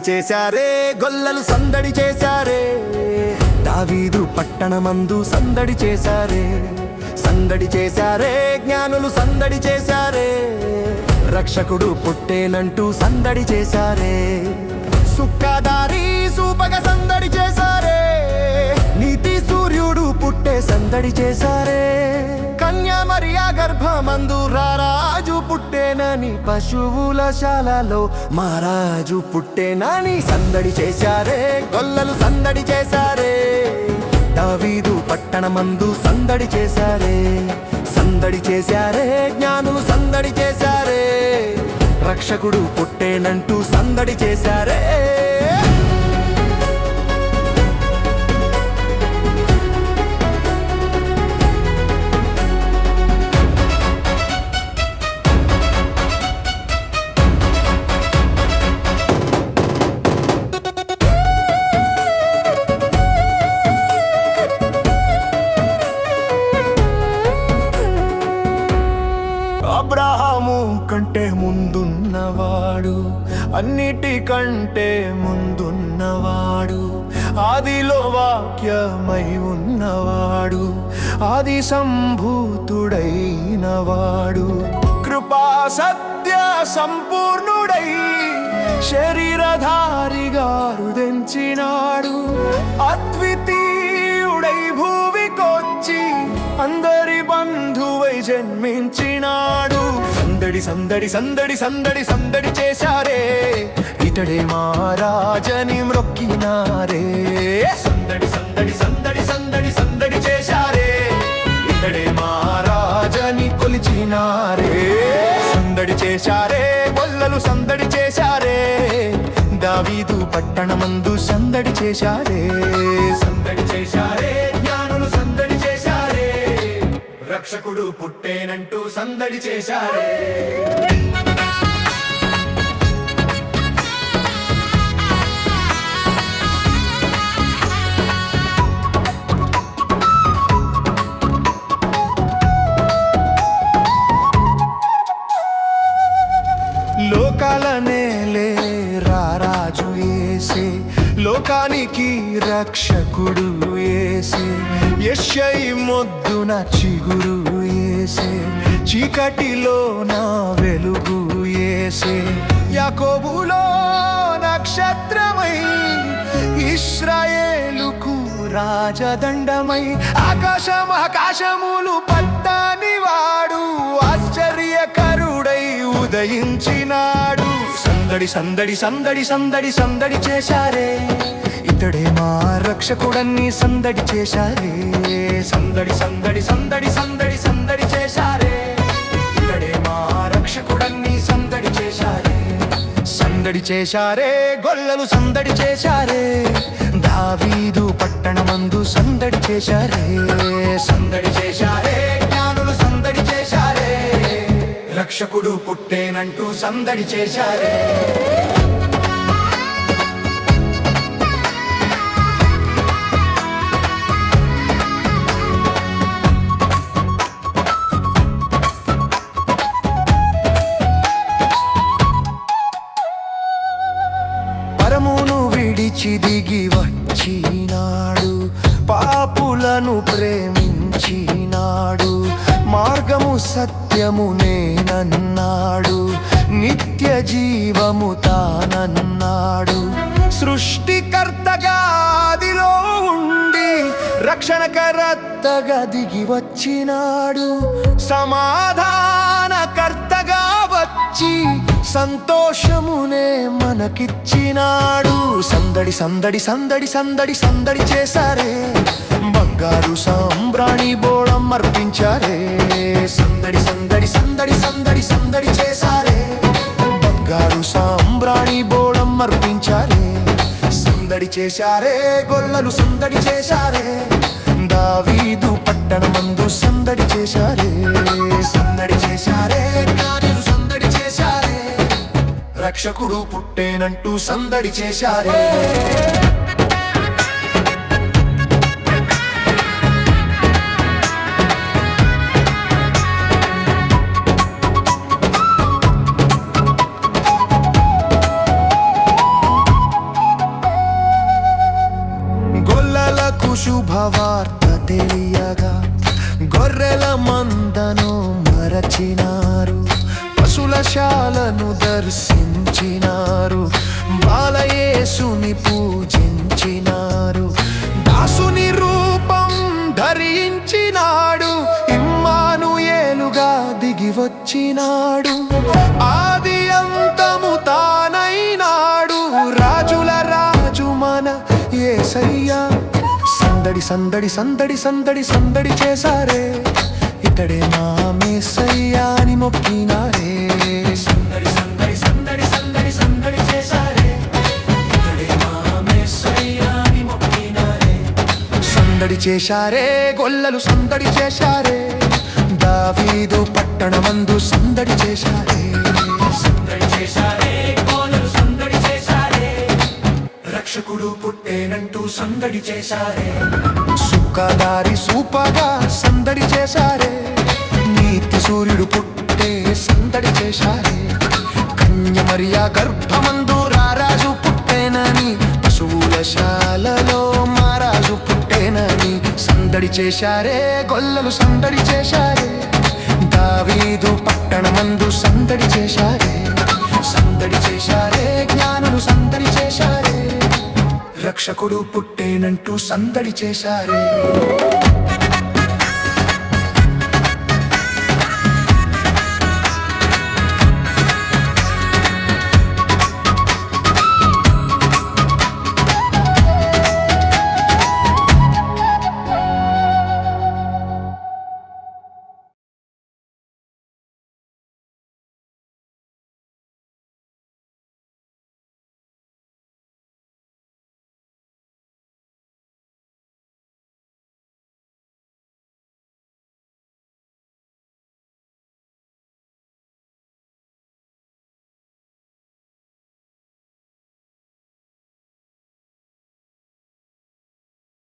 చేశారే, గొల్లలు సందడి చేశారే. దావీదు పట్టణమందు సందడి చేశారే, సందడి చేశారే. జ్ఞానులు సందడి చేశారే, రక్షకుడు పుట్టేనంటూ సందడి చేశారే. సుక్కదారి సూపగ సందడి చేశారే, నీతి సూర్యుడు పుట్టే సందడి చేశారే. కన్యా మరియా గర్భమందు రారాజు పుట్టేనని, పశువుల శాలలో మహారాజు పుట్టేనని సందడి చేశారే, గొల్లలు సందడి చేశారే. దావీదు పట్టణమందు సందడి చేశారే, సందడి చేశారే. జ్ఞానులు సందడి చేశారే, రక్షకుడు పుట్టేనంటూ సందడి చేశారే. అబ్రహాము కంటే ముందున్నవాడు, అన్నిటికంటే ముందున్నవాడు, ఆదిలో వాక్యమై ఉన్నవాడు, ఆది సంభూతుడైనవాడు, కృపా సత్య సంపూర్ణుడై శరీరధారిగా రుదించినాడు. అద్వితీయుడై భూమికొచ్చి అందరి బంధువై జన్మించినాడు. సందడి సందడి సందడి సందడి సందడి చేశారే, ఇతడే మహారాజని మ్రొక్కినారే. సందడి సందడి సందడి సందడి సందడి చేశారే, ఇతడే మహారాజని కొలిచినారే. సందడి చేశారే, గొల్లలు సందడి చేశారే. దావీదు పట్టణమందు సందడి చేశారే, సందడి చేశారే. జ్ఞానులు సందడి చేశారే, రక్షకుడు పుట్టేనంటూ సందడి చేశారే. లోకాల నేలే రారాజు యేసే, లోకానికి రక్షకుడు యేసే. యెషై మొద్దున చిగురు యేసే, చీకటిలో నా వెలుగు యేసే. యాకోబులో నక్షత్రమై ఇశ్రాయేలుకు రాజదండమై, ఆకాశములు పట్టని వాడు ఆశ్చర్యకరుడై ఉదయించినాడు. సందడి సందడి సందడి సందడి సందడి చేశారే, ఇతడే మా రక్షకుడన్ని సందడి చేశారే. సందడి సందడి సందడి సందడి సందడి చేశారే, ఇతడే మా రక్షకుడన్ని సందడి చేశారే. సందడి చేశారే, గొల్లలు సందడి చేశారే. దావీదు పట్టణమందు సందడి చేశారే, సందడి చేశారే. జ్ఞానులు సందడి చేశారే, రక్షకుడు పుట్టేనంటూ సందడి చేశారే. పరమును విడిచి దిగి వచ్చినాడు, పాపులను ప్రేమించినాడు. మార్గము సత్యము నేనన్నాడు, నిత్య జీవము తానన్నాడు. సృష్టికర్తగా ఆదిలో ఉండి రక్షణకర్తగా దిగి వచ్చినాడు. సమాధానకర్తగా వచ్చి సంతోషమునే మనకిచ్చినాడు. సందడి సందడి సందడి సందడి సందడి చేశారే, బంగారు సాంబ్రాణి బోళం అర్పించారే. సందడి సందడి సందడి సందడి సందడి చేశారే, బంగారు సాంబ్రాణి బోళం అర్పించారే. సందడి చేశారే, గొల్లలు సందడి చేశారే. దావీదు పట్టణమందు సందడి చేశారే, సందడి చేశారే. జ్ఞానులు సందడి చేశారే, రక్షకుడు పుట్టేనంటూ సందడి చేశారే. శుభవార్త తెలియగా గొర్రెల మందను మరచినారు, పశుల శాలను దర్శించినారు, బాలయేసుని పూజించినారు. దాసుని రూపం ధరించినాడు, ఇమ్మానుయేలుగా దిగి వచ్చినాడు. ఆది అంతము తానైనాడు, రాజుల రాజు మన యేసయ్యా. సందడి సందడి సందడి సందడి సందడి చేశారే, ఇతడే మా యేసయ్యా అని మొక్కినారే. సందడి సందడి సందడి సందడి సందడి చేశారే, ఇతడే మా యేసయ్యా అని మొక్కినారే. సందడి చేశారే, గొల్లలు సందడి చేశారే, దావీదు పట్టణమందు సందడి చేశారే. సందడి చేశారే, గొల్లలు సందడి చేశారే, రక్షకుడు పుట్టేనంటూ సందడి చేశారే. సుఖదారి సూపగా సందడి చేశారే, నీతి సూర్యుడు పుట్టే సందడి చేశారే. కన్య మరియా గర్భమందు రారాజు పుట్టేనని, పశువుల శాలలో మారాజు పుట్టేనని సందడి చేశారే, గొల్లలు సందడి చేశారే, దావీదు పట్టణమందు సందడి చేశారే. సందడి చేశారే, జ్ఞానులు సందడి చేశారే, రక్షకుడు పుట్టేనంటూ సందడి చేశారే.